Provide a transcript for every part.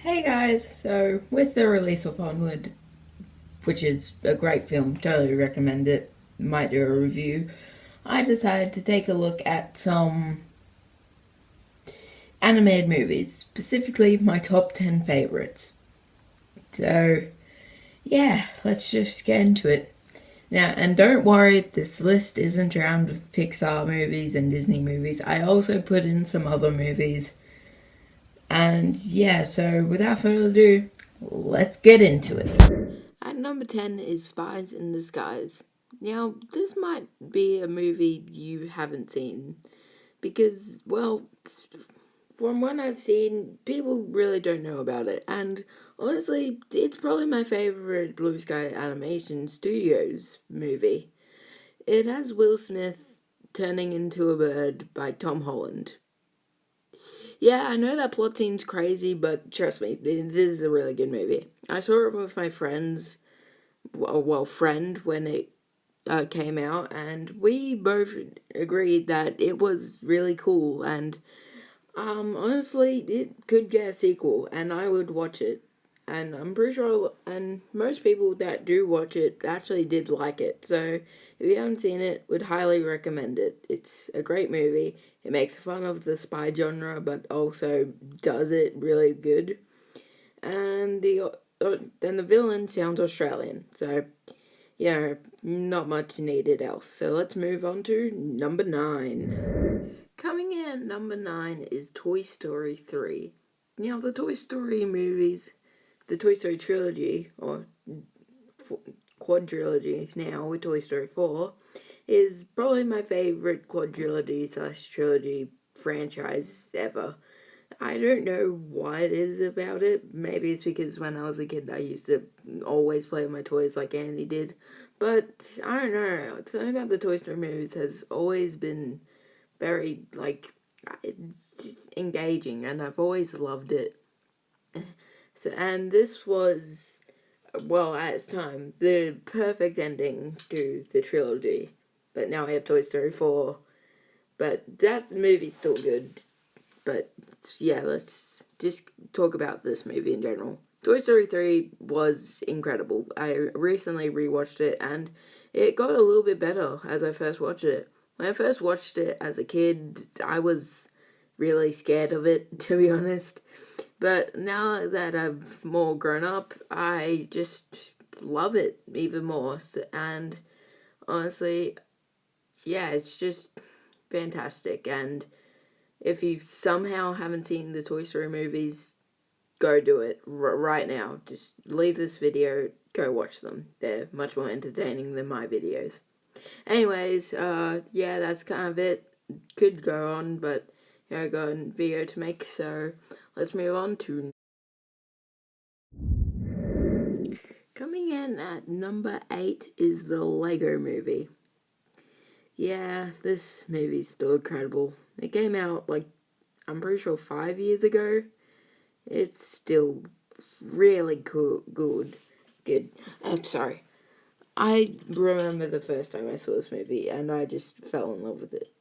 Hey guys, so with the release of Onward, which is a great film, totally recommend it, might do a review, I decided to take a look at some animated movies, specifically my top 10 favorites. So, yeah, let's just get into it. Now, and don't worry, this list isn't drowned with Pixar movies and Disney movies. I also put in some other movies. And yeah, so without further ado, let's get into it. At number 10 is Spies in Disguise. Now, this might be a movie you haven't seen because, well, from what I've seen, people really don't know about it. And honestly, it's probably my favorite Blue Sky Animation Studios movie. It has Will Smith turning into a bird by Tom Holland. Yeah, I know that plot seems crazy, but trust me, this is a really good movie. I saw it with my friends, friend, when it came out, and we both agreed that it was really cool. And honestly, it could get a sequel, and I would watch it. And I'm pretty sure, and most people that do watch it actually did like it. So if you haven't seen it, would highly recommend it. It's a great movie. It makes fun of the spy genre, but also does it really good. And then the villain sounds Australian. So yeah, not much needed else. So let's move on to number 9. Coming in at number 9 is Toy Story 3. Now, the Toy Story movies, the Toy Story trilogy, or quadrilogy now with Toy Story 4, is probably my favorite quadrilogy slash trilogy franchise ever. I don't know what it is about it. Maybe it's because when I was a kid I used to always play with my toys like Andy did. But I don't know. Something about the Toy Story movies has always been very, like, it's just engaging, and I've always loved it. So, and this was, well, at its time, the perfect ending to the trilogy. But now we have Toy Story 4. But that movie's still good. But yeah, let's just talk about this movie in general. Toy Story 3 was incredible. I recently rewatched it and it got a little bit better as I first watched it. When I first watched it as a kid, I was really scared of it, to be honest. But now that I've more grown up, I just love it even more. And honestly, yeah, it's just fantastic. And if you somehow haven't seen the Toy Story movies, go do it right now. Just leave this video, go watch them. They're much more entertaining than my videos. Anyways, yeah, that's kind of it. Could go on, but yeah, I got a video to make, so let's move on to. Coming in at number 8 is the Lego Movie. Yeah, this movie's still incredible. It came out, like, I'm pretty sure 5 years ago. It's still really cool, good. I'm sorry. I remember the first time I saw this movie, and I just fell in love with it.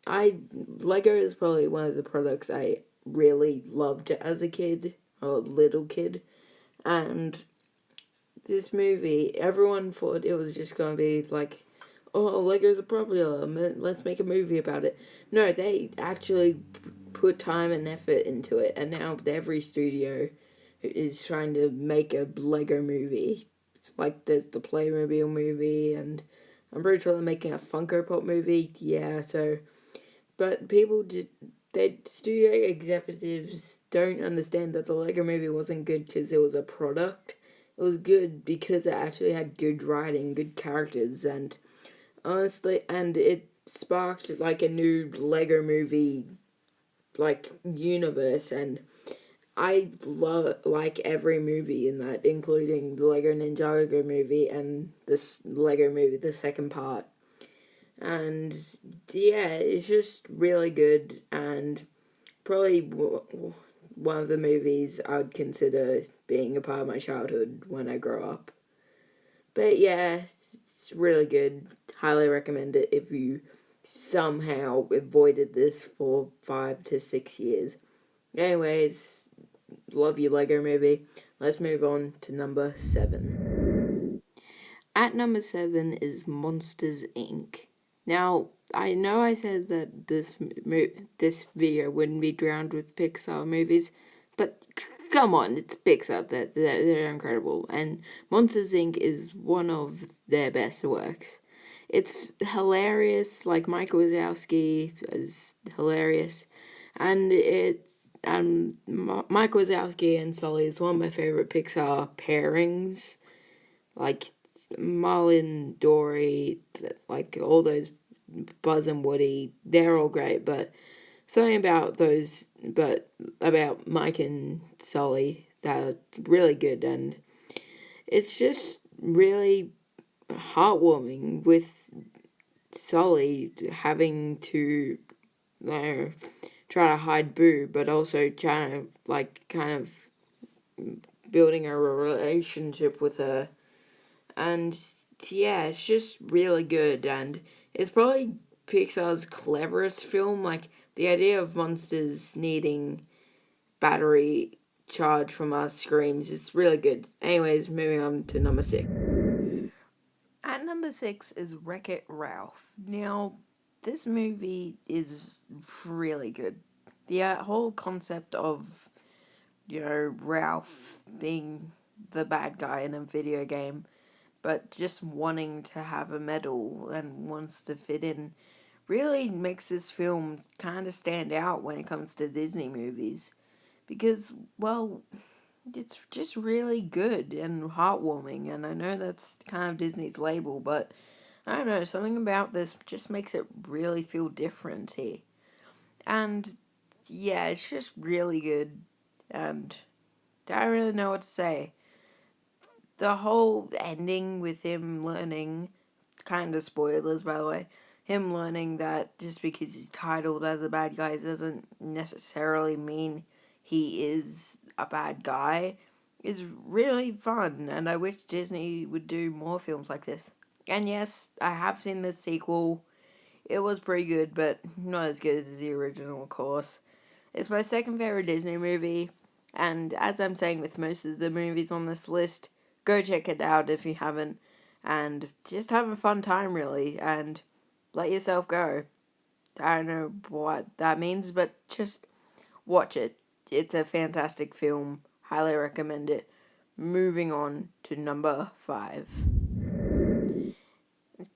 Lego is probably one of the products I really loved as a kid, or little kid, and this movie, everyone thought it was just gonna be like, oh, Lego's a popular, let's make a movie about it. No, they actually put time and effort into it, and now every studio is trying to make a Lego movie. Like there's the Playmobil movie, and I'm pretty sure they're making a Funko Pop movie. Yeah, so, but people did. They studio executives don't understand that the Lego movie wasn't good because it was a product. It was good because it actually had good writing, good characters, and honestly, and it sparked like a new Lego movie like universe, and I love like every movie in that, including the Lego Ninjago movie and this Lego movie, the second part. And yeah, it's just really good, and probably one of the movies I would consider being a part of my childhood when I grow up. But yeah, it's really good. Highly recommend it if you somehow avoided this for 5 to 6 years. Anyways, love you, Lego Movie. Let's move on to number 7. At number 7 is Monsters Inc. Now, I know I said that this video wouldn't be drowned with Pixar movies, but come on, it's Pixar. They're incredible. And Monsters Inc. is one of their best works. It's hilarious, like Mike Wazowski is hilarious. And Mike Wazowski and Sully is one of my favorite Pixar pairings. Like Marlin, Dory, like all those, Buzz and Woody, they're all great, but something about about Mike and Sully that are really good, and it's just really heartwarming with Sully having to, you know, try to hide Boo, but also trying to, like, kind of building a relationship with her. And yeah, it's just really good, and it's probably Pixar's cleverest film. Like, the idea of monsters needing battery charge from us screams, it's really good. Anyways, moving on to number 6. At number 6 is Wreck-It Ralph. Now, this movie is really good. The whole concept of, Ralph being the bad guy in a video game, but just wanting to have a medal and wants to fit in, really makes this film kind of stand out when it comes to Disney movies. Because, well, it's just really good and heartwarming, and I know that's kind of Disney's label, but I don't know, something about this just makes it really feel different here. And yeah, it's just really good, and I don't really know what to say. The whole ending with him learning, kind of spoilers by the way, him learning that just because he's titled as a bad guy doesn't necessarily mean he is a bad guy, is really fun, and I wish Disney would do more films like this. And yes, I have seen the sequel. It was pretty good, but not as good as the original, of course. It's my second favorite Disney movie, and as I'm saying with most of the movies on this list, go check it out if you haven't, and just have a fun time, really, and let yourself go. I don't know what that means, but just watch it. It's a fantastic film. Highly recommend it. Moving on to number 5.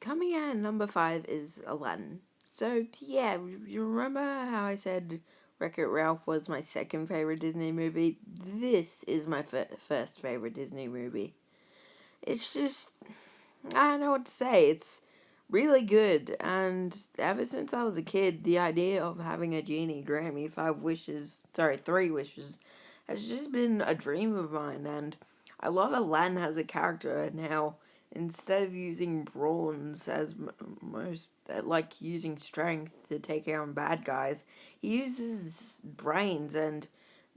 Coming at number 5 is Aladdin. So, yeah, you remember how I said Wreck-It Ralph was my second favorite Disney movie? This is my first favorite Disney movie. It's just, I don't know what to say. It's really good, and ever since I was a kid, the idea of having a genie grant me 3 wishes, has just been a dream of mine, and I love Aladdin as a character, and how instead of using bronze as most, like using strength to take on bad guys, he uses brains. And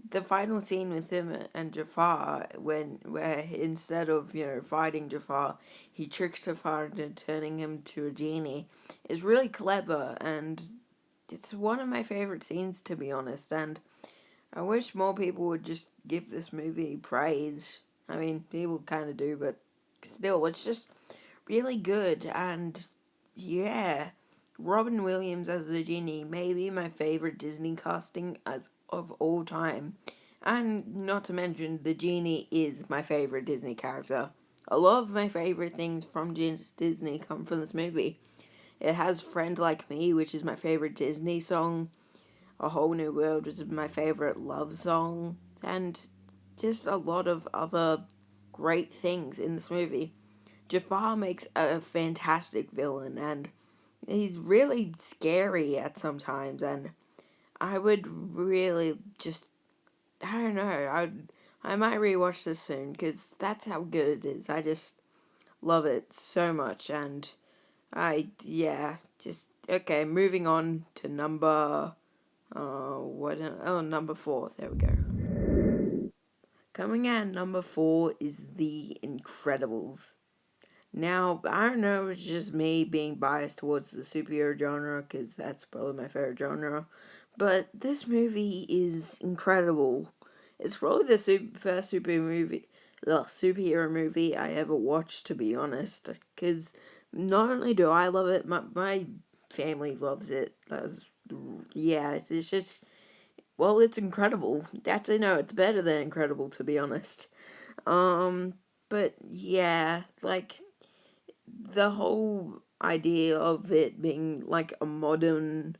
the final scene with him and Jafar, where instead of fighting Jafar, he tricks Jafar into turning him to a genie, is really clever, and it's one of my favorite scenes, to be honest. And I wish more people would just give this movie praise. I mean, people kind of do, but still, it's just really good. And yeah, Robin Williams as the genie may be my favorite Disney casting as of all time. And not to mention, the genie is my favorite Disney character. A lot of my favorite things from Disney come from this movie. It has Friend Like Me, which is my favorite Disney song. A Whole New World, which is my favorite love song. And just a lot of other great things in this movie. Jafar makes a fantastic villain, and he's really scary at sometimes, and I would really just, I don't know, I might rewatch this soon, because that's how good it is. I just love it so much, and okay, moving on to number 4, there we go. Coming at number 4 is The Incredibles. Now, I don't know if it's just me being biased towards the superhero genre, because that's probably my favorite genre, but this movie is incredible. It's probably the first superhero movie I ever watched, to be honest. Because not only do I love it, my family loves it. Yeah, it's just, well, it's incredible. Actually, no, it's better than incredible, to be honest. But yeah, like, the whole idea of it being like a modern,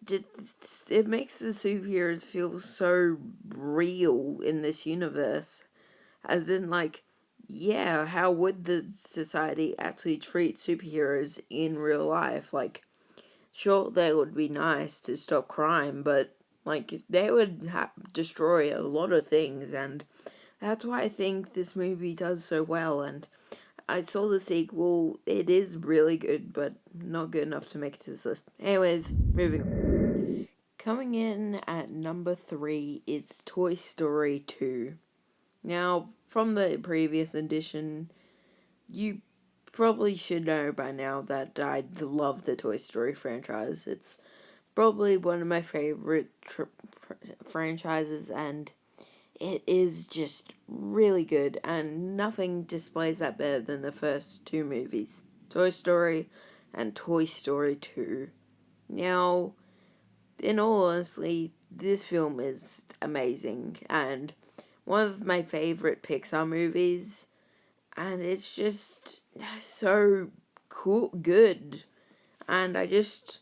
it makes the superheroes feel so real in this universe. As in, like, yeah, how would the society actually treat superheroes in real life? Like, sure, they would be nice to stop crime, but, like, they would destroy a lot of things, and that's why I think this movie does so well. And I saw the sequel, it is really good, but not good enough to make it to this list. Anyways, moving on. Coming in at number 3 is Toy Story 2. Now, from the previous edition, you probably should know by now that I love the Toy Story franchise. It's probably one of my favorite franchises, and it is just really good, and nothing displays that better than the first two movies, Toy Story and Toy Story 2. Now, in all honesty, this film is amazing, and one of my favorite Pixar movies, and it's just so cool, good, and I just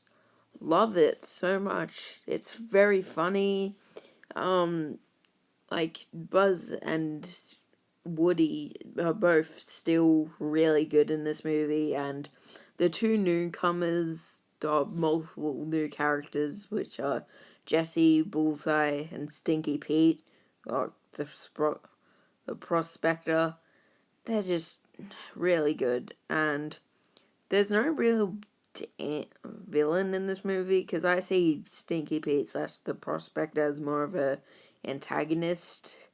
love it so much. It's very funny. Like, Buzz and Woody are both still really good in this movie, and the two newcomers are multiple new characters, which are Jesse, Bullseye, and Stinky Pete, or the Prospector. They're just really good, and there's no real villain in this movie, because I see Stinky Pete slash the Prospector as more of a antagonist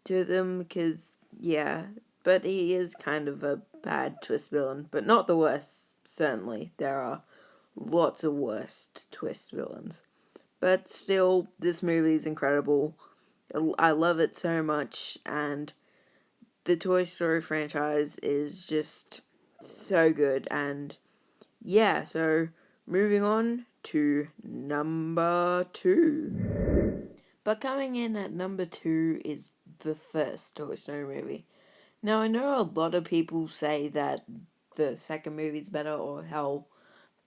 to them, because, yeah, but he is kind of a bad twist villain, but not the worst, certainly. There are lots of worst twist villains. But still, this movie is incredible. I love it so much, and the Toy Story franchise is just so good, and yeah, so moving on to number 2. But coming in at number 2 is the first Toy Story movie. Now, I know a lot of people say that the second movie's better, or hell,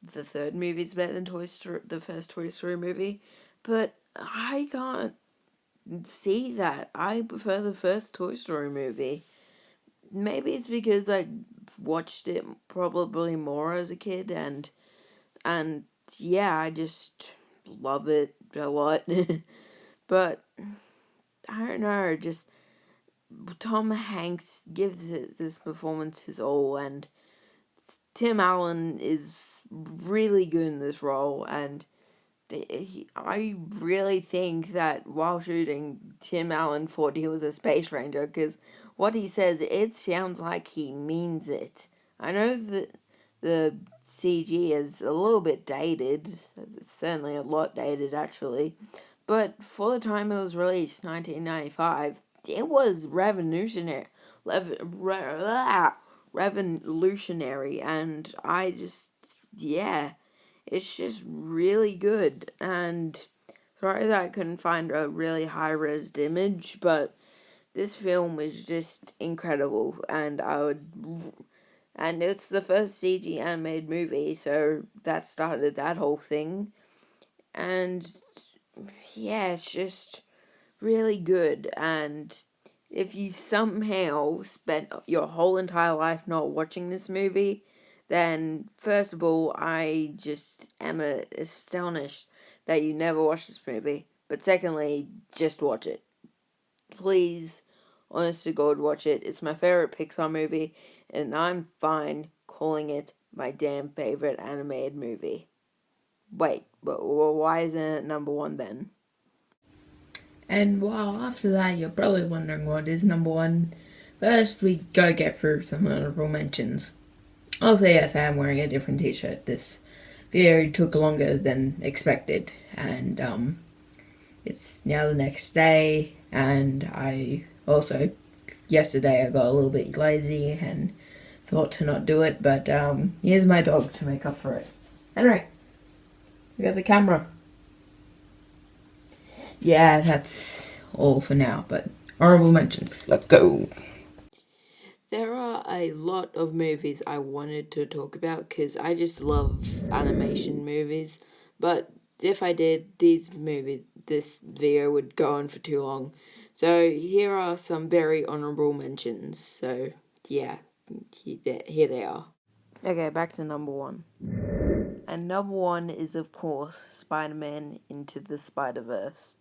the third movie's better than the first Toy Story movie, but I can't see that. I prefer the first Toy Story movie. Maybe it's because I watched it probably more as a kid, and yeah, I just love it a lot. But I don't know, just Tom Hanks gives this performance his all, and Tim Allen is really good in this role, and I really think that while shooting, Tim Allen thought he was a space ranger, because what he says, it sounds like he means it. I know that the CG is a little bit dated, it's certainly a lot dated actually, but for the time it was released, 1995, it was revolutionary, and I just, yeah, it's just really good. And sorry that I couldn't find a really high-res image, but this film is just incredible, and and it's the first CG animated movie, so that started that whole thing. And yeah, it's just really good. And if you somehow spent your whole entire life not watching this movie, then first of all, I just am astonished that you never watched this movie. But secondly, just watch it. Please, honest to God, watch it. It's my favorite Pixar movie, and I'm fine calling it my damn favorite animated movie. Wait, but why isn't it number 1 then? And while after that you're probably wondering what is number 1, first we gotta get through some honorable mentions. Also, yes, I am wearing a different t-shirt. This video took longer than expected, and it's now the next day, And I also, yesterday I got a little bit lazy and thought to not do it, but here's my dog to make up for it. Henry, we got the camera. Yeah, that's all for now, but honorable mentions. Let's go. There are a lot of movies I wanted to talk about because I just love animation movies. But if I did these movies, this video would go on for too long. So here are some very honorable mentions. So yeah, here they are. Okay, back to number one. And number one is, of course, Spider-Man Into the Spider-Verse.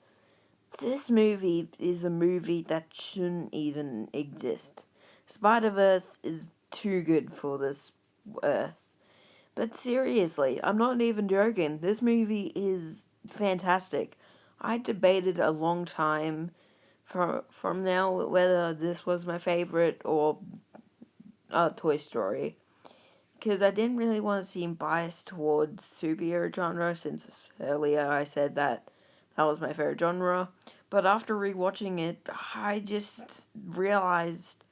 This movie is a movie that shouldn't even exist. Spider-Verse is too good for this earth. But seriously, I'm not even joking. This movie is fantastic. I debated a long time from now whether this was my favorite or Toy Story. Because I didn't really want to seem biased towards superhero genre, since earlier I said that was my favorite genre. But after rewatching it, I just realized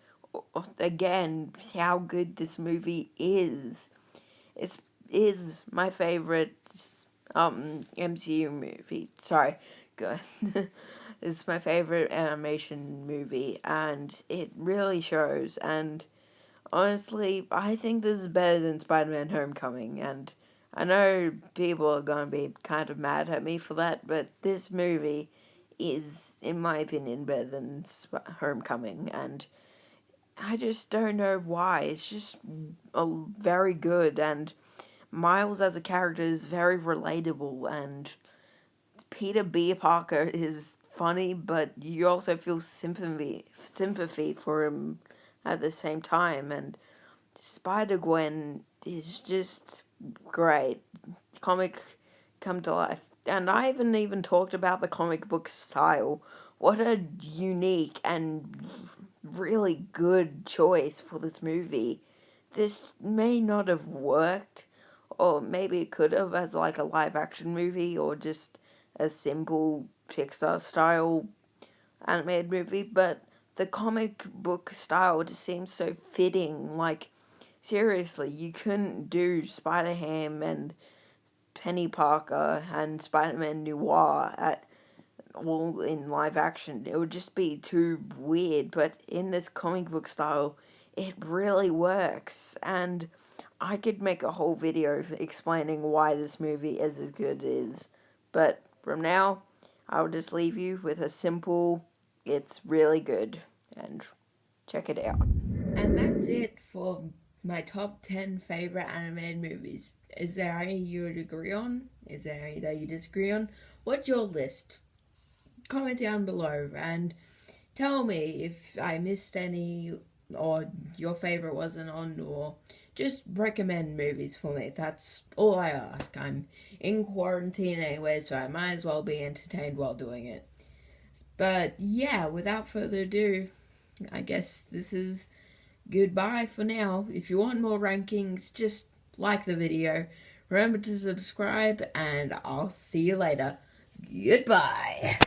again how good this movie is. It is my favorite MCU movie. Sorry, good. It's my favorite animation movie, and it really shows. And honestly, I think this is better than Spider-Man Homecoming, and I know people are going to be kind of mad at me for that, but this movie is, in my opinion, better than Homecoming, and I just don't know why. It's just very good, and Miles as a character is very relatable, and Peter B. Parker is funny, but you also feel sympathy for him at the same time, and Spider-Gwen is just great. Comic come to life. And I haven't even talked about the comic book style. What a unique and really good choice for this movie. This may not have worked, or maybe it could have as like a live action movie or just a simple Pixar style animated movie, but the comic book style just seems so fitting. Like, seriously, you couldn't do Spider-Ham and Penny Parker and Spider-Man Noir all in live action. It would just be too weird, but in this comic book style, it really works. And I could make a whole video explaining why this movie is as good as it is. But from now, I'll just leave you with a simple, it's really good. And check it out. And that's it for my top 10 favorite animated movies. Is there any you would agree on? Is there any that you disagree on? What's your list? Comment down below and tell me if I missed any or your favorite wasn't on, or just recommend movies for me. That's all I ask. I'm in quarantine anyway, so I might as well be entertained while doing it. But yeah, without further ado, I guess this is goodbye for now. If you want more rankings, just like the video. Remember to subscribe, and I'll see you later. Goodbye.